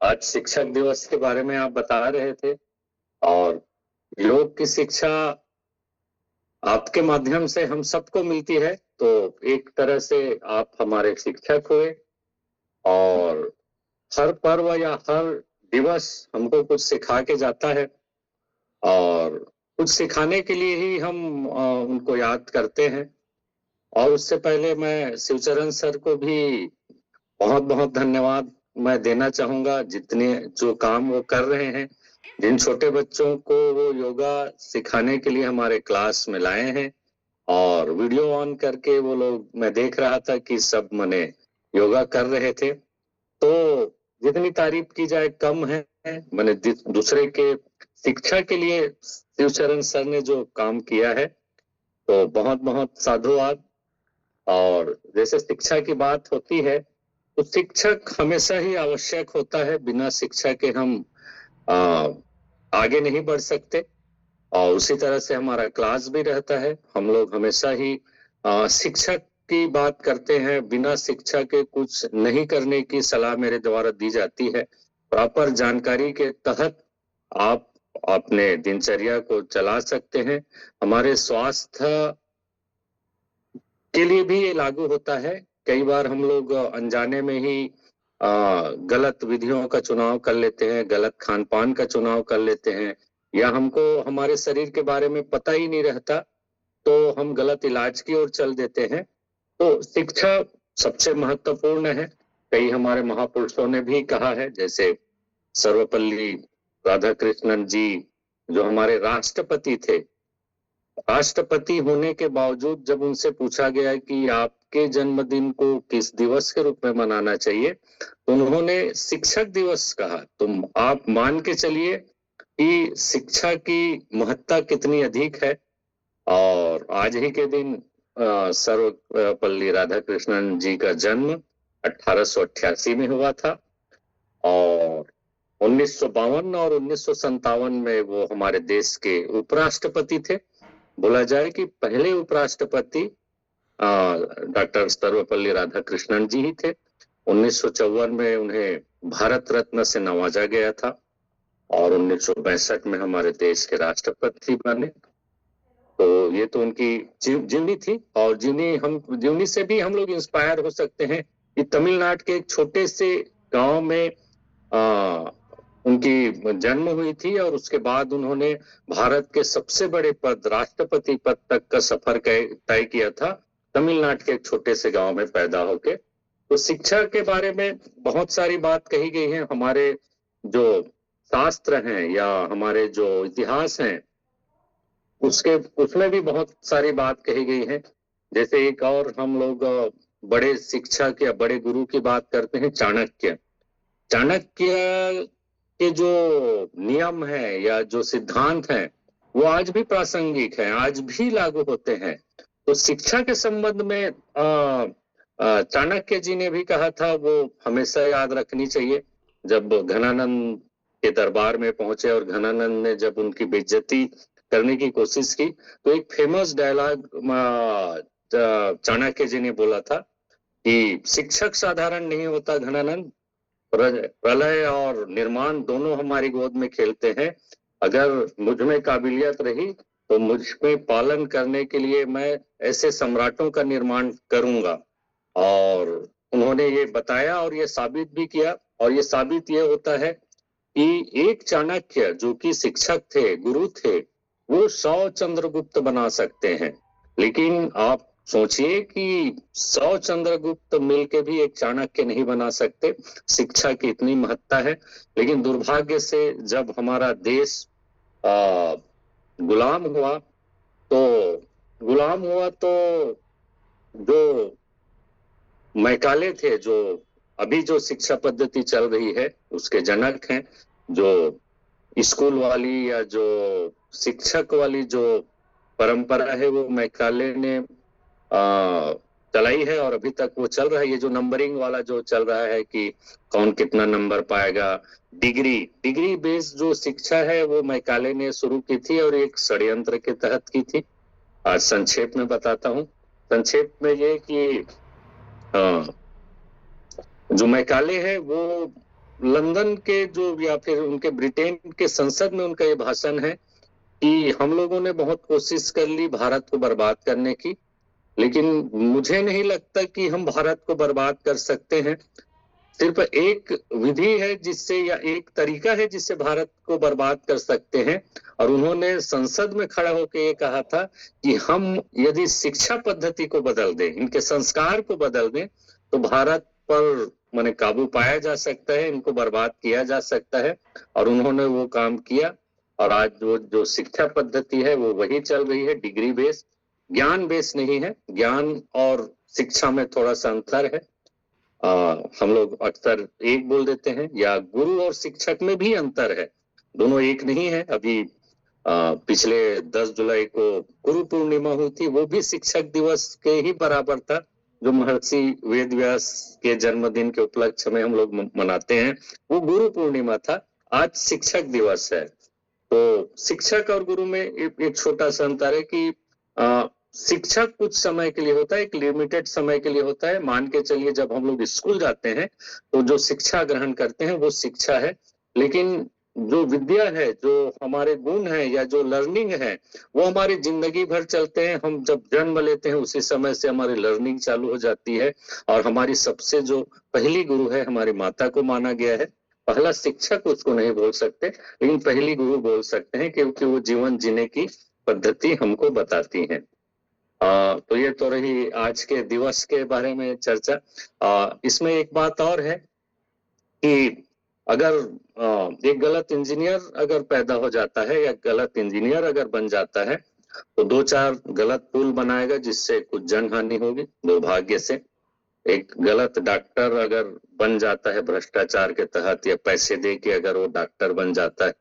आज शिक्षक दिवस के बारे में आप बता रहे थे और योग की शिक्षा आपके माध्यम से हम सबको मिलती है, तो एक तरह से आप हमारे शिक्षक हुए और हर पर्व या हर दिवस हमको कुछ सिखा के जाता है और कुछ सिखाने के लिए ही हम उनको याद करते हैं। और उससे पहले मैं शिवचरण सर को भी बहुत बहुत धन्यवाद मैं देना चाहूंगा, जितने जो काम वो कर रहे हैं, जिन छोटे बच्चों को वो योगा सिखाने के लिए हमारे क्लास में लाए हैं और वीडियो ऑन करके वो लोग, मैं देख रहा था कि सब मने योगा कर रहे थे। तो जितनी तारीफ की जाए कम है। मैंने दूसरे के शिक्षा के लिए शिवचरण सर ने जो काम किया है, तो बहुत बहुत साधुवाद। और जैसे शिक्षा की बात होती है, तो शिक्षक हमेशा ही आवश्यक होता है। बिना शिक्षा के हम आ, आगे नहीं बढ़ सकते। और उसी तरह से हमारा क्लास भी रहता है। हम लोग हमेशा ही शिक्षक की बात करते हैं। बिना शिक्षा के कुछ नहीं करने की सलाह मेरे द्वारा दी जाती है। प्रॉपर जानकारी के तहत आप अपने दिनचर्या को चला सकते हैं। हमारे स्वास्थ्य के लिए भी ये लागू होता है। कई बार हम लोग अनजाने में ही गलत विधियों का चुनाव कर लेते हैं, गलत खान पान का चुनाव कर लेते हैं, या हमको हमारे शरीर के बारे में पता ही नहीं रहता, तो हम गलत इलाज की ओर चल देते हैं। तो शिक्षा सबसे महत्वपूर्ण है। कई हमारे महापुरुषों ने भी कहा है, जैसे सर्वपल्ली राधाकृष्णन जी, जो हमारे राष्ट्रपति थे। राष्ट्रपति होने के बावजूद जब उनसे पूछा गया कि आपके जन्मदिन को किस दिवस के रूप में मनाना चाहिए, तो उन्होंने शिक्षक दिवस कहा। तुम आप मान के चलिए कि शिक्षा की महत्ता कितनी अधिक है। और आज ही के दिन सर्वपल्ली राधाकृष्णन जी का जन्म 1888 में हुआ था और 1952 और 1957 में वो हमारे देश के उपराष्ट्रपति थे। बोला जाए कि पहले उपराष्ट्रपति डॉक्टर सर्वपल्ली राधाकृष्णन जी ही थे। 1954 में उन्हें भारत रत्न से नवाजा गया था और 1962 में हमारे देश के राष्ट्रपति बने। तो ये तो उनकी जीवनी थी और जीवनी से भी हम लोग इंस्पायर हो सकते हैं कि तमिलनाडु के एक छोटे से गांव में उनकी जन्म हुई थी और उसके बाद उन्होंने भारत के सबसे बड़े पद, राष्ट्रपति पद तक का सफर तय किया था, तमिलनाडु के एक छोटे से गांव में पैदा होके। तो शिक्षा के बारे में बहुत सारी बात कही गई है। हमारे जो शास्त्र हैं या हमारे जो इतिहास हैं, उसमें भी बहुत सारी बात कही गई है। जैसे एक और हम लोग बड़े शिक्षक या बड़े गुरु की बात करते हैं, चाणक्य। चाणक्य के जो नियम है या जो सिद्धांत हैं, वो आज भी प्रासंगिक है, आज भी लागू होते हैं। तो शिक्षा के संबंध में चाणक्य जी ने भी कहा था, वो हमेशा याद रखनी चाहिए। जब घनानंद के दरबार में पहुंचे और घनानंद ने जब उनकी बेइज्जती करने की कोशिश की, तो एक फेमस डायलॉग चाणक्य जी ने बोला था कि शिक्षक साधारण नहीं होता घनानंद, प्रलय और निर्माण दोनों हमारी गोद में खेलते हैं। अगर मुझ में काबिलियत रही तो मुझ में पालन करने के लिए मैं ऐसे सम्राटों का निर्माण करूंगा। और उन्होंने ये बताया और ये साबित भी किया। और ये साबित ये होता है कि एक चाणक्य जो कि शिक्षक थे, गुरु थे, वो 100 चंद्रगुप्त बना सकते हैं। लेकिन आप सोचिए कि 100 चंद्रगुप्त मिलके भी एक चाणक्य नहीं बना सकते। शिक्षा की इतनी महत्ता है। लेकिन दुर्भाग्य से जब हमारा देश गुलाम हुआ तो जो मैकाले थे, जो अभी जो शिक्षा पद्धति चल रही है उसके जनक हैं, जो स्कूल वाली या जो शिक्षक वाली जो परंपरा है, वो मैकाले ने चलाई है और अभी तक वो चल रहा है। ये जो नंबरिंग वाला जो चल रहा है कि कौन कितना नंबर पाएगा, डिग्री बेस्ड जो शिक्षा है, वो मैकाले ने शुरू की थी और एक षड्यंत्र के तहत की थी। आज संक्षेप में बताता हूँ। संक्षेप में ये कि जो मैकाले है वो लंदन के जो या फिर उनके ब्रिटेन के संसद में उनका ये भाषण है कि हम लोगों ने बहुत कोशिश कर ली भारत को बर्बाद करने की, लेकिन मुझे नहीं लगता कि हम भारत को बर्बाद कर सकते हैं। सिर्फ एक विधि है जिससे, या एक तरीका है जिससे भारत को बर्बाद कर सकते हैं, और उन्होंने संसद में खड़ा होकर ये कहा था कि हम यदि शिक्षा पद्धति को बदल दें, इनके संस्कार को बदल दें, तो भारत पर माने काबू पाया जा सकता है, इनको बर्बाद किया जा सकता है। और उन्होंने वो काम किया, और आज जो शिक्षा पद्धति है वो वही चल रही है, डिग्री बेस्ड, ज्ञान बेस्ड नहीं है। ज्ञान और शिक्षा में थोड़ा सा अंतर है। हम लोग अक्सर एक बोल देते हैं, या गुरु और शिक्षक में भी अंतर है, दोनों एक नहीं है। अभी पिछले 10 जुलाई को गुरु पूर्णिमा हुई थी, वो भी शिक्षक दिवस के ही बराबर था, जो महर्षि वेदव्यास के जन्मदिन के उपलक्ष्य में हम लोग मनाते हैं, वो गुरु पूर्णिमा था। आज शिक्षक दिवस है। तो शिक्षक और गुरु में एक छोटा सा अंतर है कि शिक्षक कुछ समय के लिए होता है, एक लिमिटेड समय के लिए होता है। मान के चलिए जब हम लोग स्कूल जाते हैं तो जो शिक्षा ग्रहण करते हैं वो शिक्षा है, लेकिन जो विद्या है, जो हमारे गुण है या जो लर्निंग है, वो हमारी जिंदगी भर चलते हैं। हम जब जन्म लेते हैं उसी समय से हमारी लर्निंग चालू हो जाती है, और हमारी सबसे जो पहली गुरु है हमारी माता को माना गया है। पहला शिक्षक उसको नहीं बोल सकते, लेकिन पहली गुरु बोल सकते हैं, क्योंकि वो जीवन जीने की पद्धति हमको बताती है। तो ये तो रही आज के दिवस के बारे में चर्चा। इसमें एक बात और है कि अगर एक गलत इंजीनियर अगर पैदा हो जाता है, या गलत इंजीनियर अगर बन जाता है, तो 2-4 गलत पुल बनाएगा जिससे कुछ जनहानि होगी दुर्भाग्य से। एक गलत डॉक्टर अगर बन जाता है भ्रष्टाचार के तहत, या पैसे दे के अगर वो डॉक्टर बन जाता है,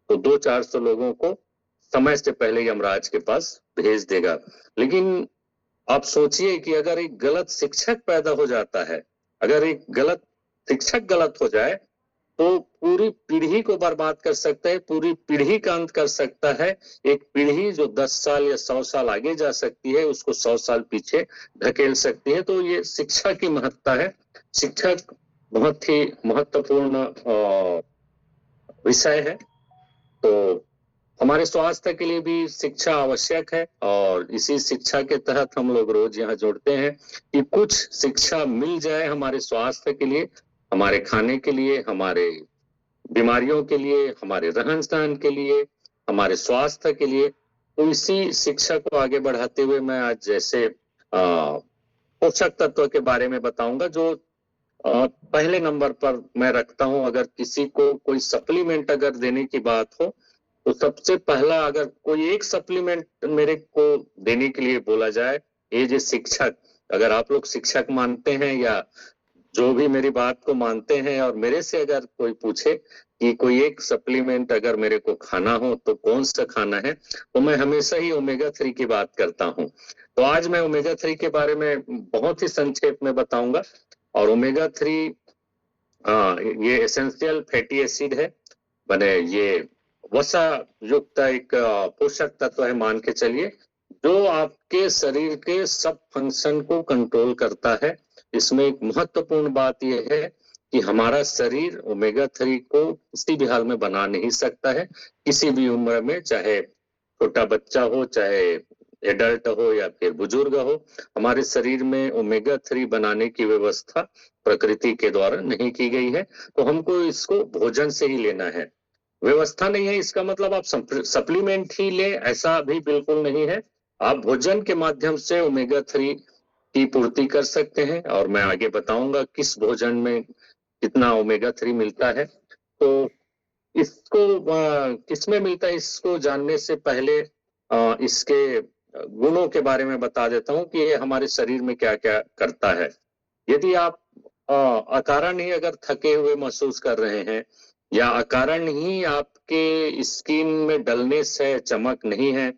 तो 200-400 लोगों को समय से पहले यमराज के पास भेज देगा। लेकिन आप सोचिए कि अगर एक गलत शिक्षक पैदा हो जाता है, अगर एक गलत शिक्षक गलत हो जाए, तो पूरी पीढ़ी को बर्बाद कर सकता है, पूरी पीढ़ी का अंत कर सकता है। एक पीढ़ी जो 10 साल या 100 साल आगे जा सकती है, उसको 100 साल पीछे ढकेल सकती है। तो ये शिक्षा की महत्ता है। शिक्षक बहुत ही महत्वपूर्ण विषय है। तो हमारे स्वास्थ्य के लिए भी शिक्षा आवश्यक है, और इसी शिक्षा के तहत हम लोग रोज यहाँ जुड़ते हैं कि कुछ शिक्षा मिल जाए हमारे स्वास्थ्य के लिए, हमारे खाने के लिए, हमारे बीमारियों के लिए, हमारे रहन सहन के लिए, हमारे स्वास्थ्य के लिए। तो इसी शिक्षा को आगे बढ़ाते हुए मैं आज जैसे पोषक तत्व के बारे में बताऊंगा, जो पहले नंबर पर मैं रखता हूं। अगर किसी को कोई सप्लीमेंट अगर देने की बात हो, तो सबसे पहला अगर कोई एक सप्लीमेंट मेरे को देने के लिए बोला जाए, एज ए शिक्षक, अगर आप लोग शिक्षक मानते हैं या जो भी मेरी बात को मानते हैं, और मेरे से अगर कोई पूछे कि कोई एक सप्लीमेंट अगर मेरे को खाना हो तो कौन सा खाना है, तो मैं हमेशा ही ओमेगा 3 की बात करता हूं। तो आज मैं ओमेगा 3 के बारे में बहुत ही संक्षेप में बताऊंगा। और ओमेगा 3 ये एसेंशियल फैटी एसिड है, बने ये वसा युक्त एक पोषक तत्व है, मान के चलिए, जो आपके शरीर के सब फंक्शन को कंट्रोल करता है। इसमें एक महत्वपूर्ण बात यह है कि हमारा शरीर ओमेगा 3 को किसी भी हाल में बना नहीं सकता है, किसी भी उम्र में, चाहे छोटा बच्चा हो, चाहे एडल्ट हो या फिर बुजुर्ग हो, हमारे शरीर में ओमेगा 3 बनाने की व्यवस्था प्रकृति के द्वारा नहीं की गई है। तो हमको इसको भोजन से ही लेना है। व्यवस्था नहीं है इसका मतलब आप सप्लीमेंट ही ले, ऐसा भी बिल्कुल नहीं है। आप भोजन के माध्यम से ओमेगा 3 की पूर्ति कर सकते हैं, और मैं आगे बताऊंगा किस भोजन में कितना ओमेगा 3 मिलता है। तो इसको किस में मिलता है, इसको जानने से पहले इसके गुणों के बारे में बता देता हूं कि ये हमारे शरीर में क्या क्या करता है। यदि आप अकारण ही अगर थके हुए महसूस कर रहे हैं, या अकारण ही आपके स्किन में डलनेस है, चमक नहीं है,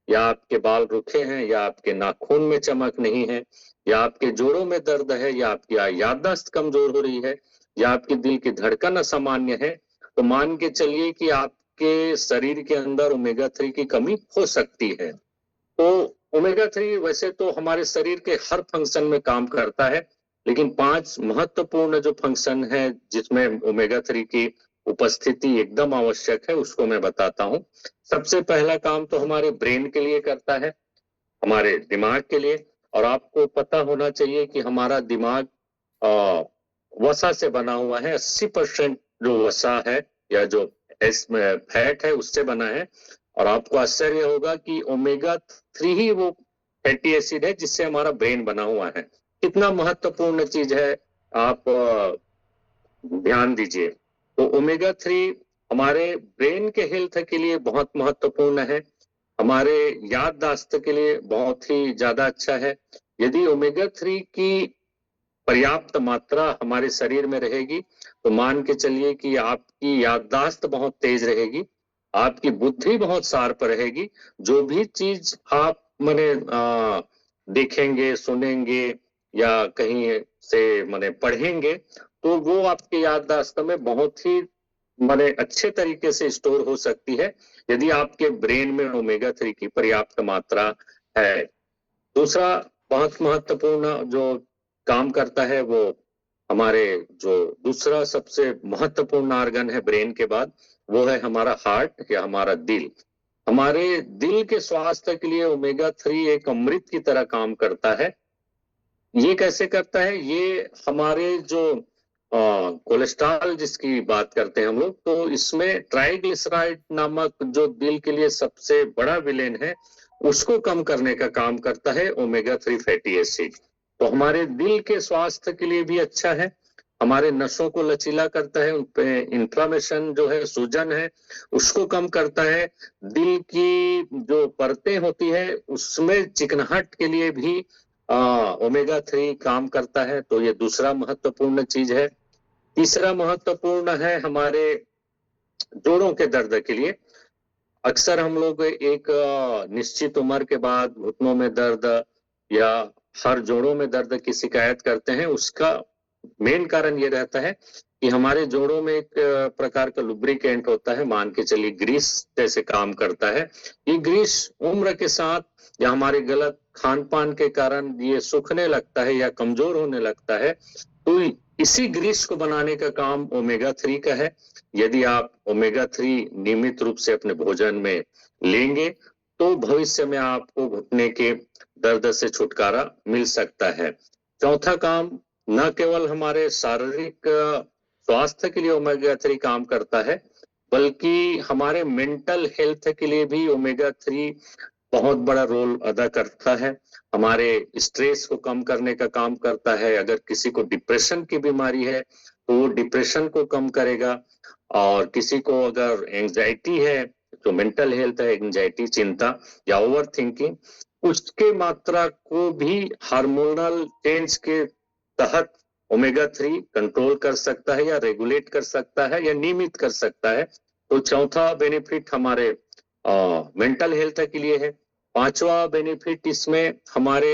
या आपके बाल रुखे हैं, या आपके नाखून में चमक नहीं है, या आपके जोड़ों में दर्द है, या आपकी याददाश्त कमजोर हो रही है, या आपके दिल की धड़कन असामान्य है, तो मान के चलिए कि आपके शरीर के अंदर ओमेगा 3 की कमी हो सकती है। तो ओमेगा 3 वैसे तो हमारे शरीर के हर फंक्शन में काम करता है, लेकिन 5 महत्वपूर्ण जो फंक्शन है जिसमें ओमेगा 3 की उपस्थिति एकदम आवश्यक है, उसको मैं बताता हूँ। सबसे पहला काम तो हमारे ब्रेन के लिए करता है, हमारे दिमाग के लिए। और आपको पता होना चाहिए कि हमारा दिमाग वसा से बना हुआ है। 80% जो वसा है या जो फैट है उससे बना है। और आपको आश्चर्य होगा कि ओमेगा 3 ही वो फैटी एसिड है जिससे हमारा ब्रेन बना हुआ है। कितना महत्वपूर्ण चीज है, आप ध्यान दीजिए। तो ओमेगा 3 हमारे ब्रेन के हेल्थ के लिए बहुत महत्वपूर्ण है, हमारे याददाश्त के लिए बहुत ही ज्यादा अच्छा है। यदि ओमेगा 3 की पर्याप्त मात्रा हमारे शरीर में रहेगी तो मान के चलिए कि आपकी याददाश्त बहुत तेज रहेगी, आपकी बुद्धि बहुत शार्प रहेगी। जो भी चीज आप माने देखेंगे, सुनेंगे या कहीं से माने पढ़ेंगे तो वो आपके याददाश्त में बहुत ही माने अच्छे तरीके से स्टोर हो सकती है यदि आपके ब्रेन में ओमेगा 3 की पर्याप्त मात्रा है। दूसरा बहुत महत्वपूर्ण जो काम करता है वो हमारे जो दूसरा सबसे महत्वपूर्ण ऑर्गन है ब्रेन के बाद, वो है हमारा हार्ट या हमारा दिल। हमारे दिल के स्वास्थ्य के लिए ओमेगा 3 एक अमृत की तरह काम करता है। ये कैसे करता है? ये हमारे जो कोलेस्ट्रॉल जिसकी बात करते हैं हम लोग, तो इसमें ट्राइग्लिसराइड नामक जो दिल के लिए सबसे बड़ा विलेन है उसको कम करने का काम करता है ओमेगा 3 फैटी एसिड। तो हमारे दिल के स्वास्थ्य के लिए भी अच्छा है, हमारे नसों को लचीला करता है, उनपे इन्फ्लामेशन जो है, सूजन है, उसको कम करता है। दिल की जो परतें होती है उसमें चिकनाहट के लिए भी ओमेगा 3 काम करता है। तो ये दूसरा महत्वपूर्ण चीज है। तीसरा महत्वपूर्ण है हमारे जोड़ों के दर्द के लिए। अक्सर हम लोग एक निश्चित उम्र के बाद घुटनों में दर्द या हर जोड़ों में दर्द की शिकायत करते हैं। उसका मेन कारण ये रहता है कि हमारे जोड़ों में एक प्रकार का लुब्रिकेंट होता है, मान के चलिए ग्रीस जैसे काम करता है। ये ग्रीस उम्र के साथ या हमारे गलत खान पान के कारण ये सूखने लगता है या कमजोर होने लगता है। तो इसी ग्रीस को बनाने का काम ओमेगा 3 का है। यदि आप ओमेगा 3 नियमित रूप से अपने भोजन में लेंगे तो भविष्य में आपको घुटने के दर्द से छुटकारा मिल सकता है। चौथा काम, न केवल हमारे शारीरिक स्वास्थ्य के लिए ओमेगा 3 काम करता है, बल्कि हमारे मेंटल हेल्थ के लिए भी ओमेगा 3 बहुत बड़ा रोल अदा करता है। हमारे स्ट्रेस को कम करने का काम करता है। अगर किसी को डिप्रेशन की बीमारी है तो वो डिप्रेशन को कम करेगा। और किसी को अगर एंजाइटी है, जो मेंटल हेल्थ है, एंजाइटी, चिंता या ओवर थिंकिंग, उसके मात्रा को भी हार्मोनल चेंज के तहत ओमेगा 3 कंट्रोल कर सकता है या रेगुलेट कर सकता है या नियमित कर सकता है। तो चौथा बेनिफिट हमारे मेंटल हेल्थ के लिए है। पांचवा बेनिफिट इसमें हमारे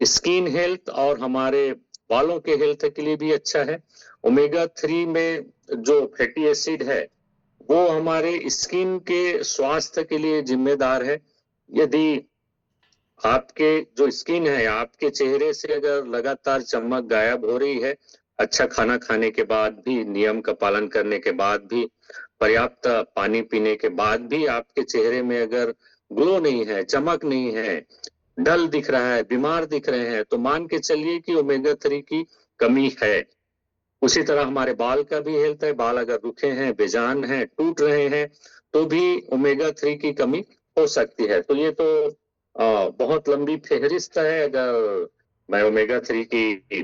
स्किन हेल्थ और हमारे बालों के हेल्थ के लिए भी अच्छा है। ओमेगा 3 में जो फैटी एसिड है वो हमारे स्किन के स्वास्थ्य के लिए जिम्मेदार है। यदि आपके जो स्किन है, आपके चेहरे से अगर लगातार चमक गायब हो रही है, अच्छा खाना खाने के बाद भी, नियम का पालन करने के बाद भी, पर्याप्त पानी पीने के बाद भी आपके चेहरे में अगर ग्लो नहीं है, चमक नहीं है, डल दिख रहा है, बीमार दिख रहे हैं, तो मान के चलिए कि ओमेगा 3 की कमी है। उसी तरह हमारे बाल का भी हेल्थ है। बाल अगर रुखे हैं, बेजान हैं, टूट रहे हैं, तो भी ओमेगा 3 की कमी हो सकती है। तो ये तो बहुत लंबी फेहरिस्त है। अगर मैं ओमेगा 3 की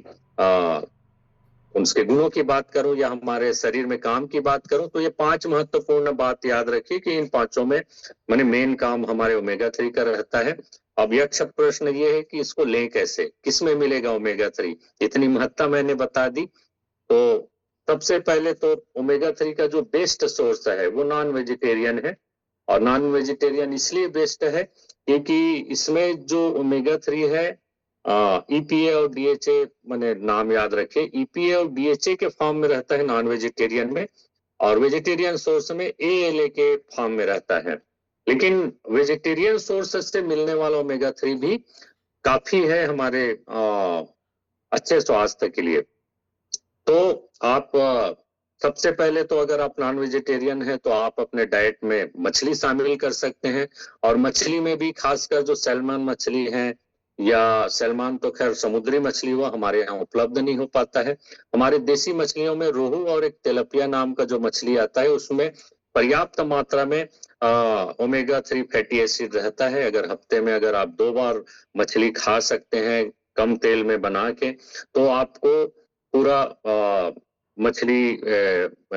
उसके गुणों की बात करूं या हमारे शरीर में काम की बात करूं, तो ये 5 महत्वपूर्ण बात याद रखिए कि इन पांचों में माने मेन काम हमारे ओमेगा 3 का रहता है। अब यक्ष प्रश्न ये है कि इसको लें कैसे, किसमें मिलेगा ओमेगा 3? इतनी महत्ता मैंने बता दी। तो सबसे पहले तो ओमेगा 3 का जो बेस्ट सोर्स है वो नॉन वेजिटेरियन है। और नॉन वेजिटेरियन इसलिए बेस्ट है क्योंकि इसमें जो ओमेगा 3 है, ईपीए और डीएचए, मैंने नाम याद रखे, ईपीए और डीएचए के फॉर्म में रहता है नॉन वेजिटेरियन में, और वेजिटेरियन सोर्स में एएलए के फॉर्म में रहता है। लेकिन वेजिटेरियन सोर्स से मिलने वाला ओमेगा 3 भी काफी है हमारे अच्छे स्वास्थ्य के लिए। तो आप सबसे पहले तो अगर आप नॉन वेजिटेरियन हैं तो आप अपने डाइट में मछली शामिल कर सकते हैं, और मछली में भी खासकर जो सैल्मन मछली है, या सैल्मन तो खैर समुद्री मछली हुआ, हमारे यहाँ उपलब्ध नहीं हो पाता है। हमारे देसी मछलियों में रोहू और एक तिलपिया नाम का जो मछली आता है उसमें पर्याप्त मात्रा में ओमेगा 3 फैटी एसिड रहता है। अगर हफ्ते में अगर आप 2 बार मछली खा सकते हैं कम तेल में बना के, तो आपको पूरा मछली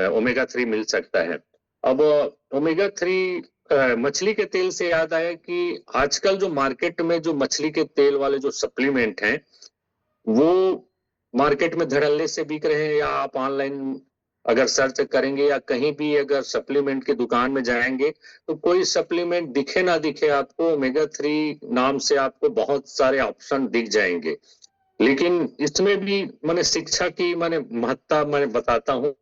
ओमेगा 3 मिल सकता है। अब ओमेगा 3 मछली के तेल से याद आया कि आजकल जो मार्केट में जो मछली के तेल वाले जो सप्लीमेंट हैं वो मार्केट में धड़ल्ले से बिक रहे हैं, या आप ऑनलाइन अगर सर्च करेंगे या कहीं भी अगर सप्लीमेंट की दुकान में जाएंगे तो कोई सप्लीमेंट दिखे ना दिखे, आपको ओमेगा 3 नाम से आपको बहुत सारे ऑप्शन दिख जाएंगे। लेकिन इसमें भी मैंने शिक्षा की मैंने महत्ता मैं बताता हूँ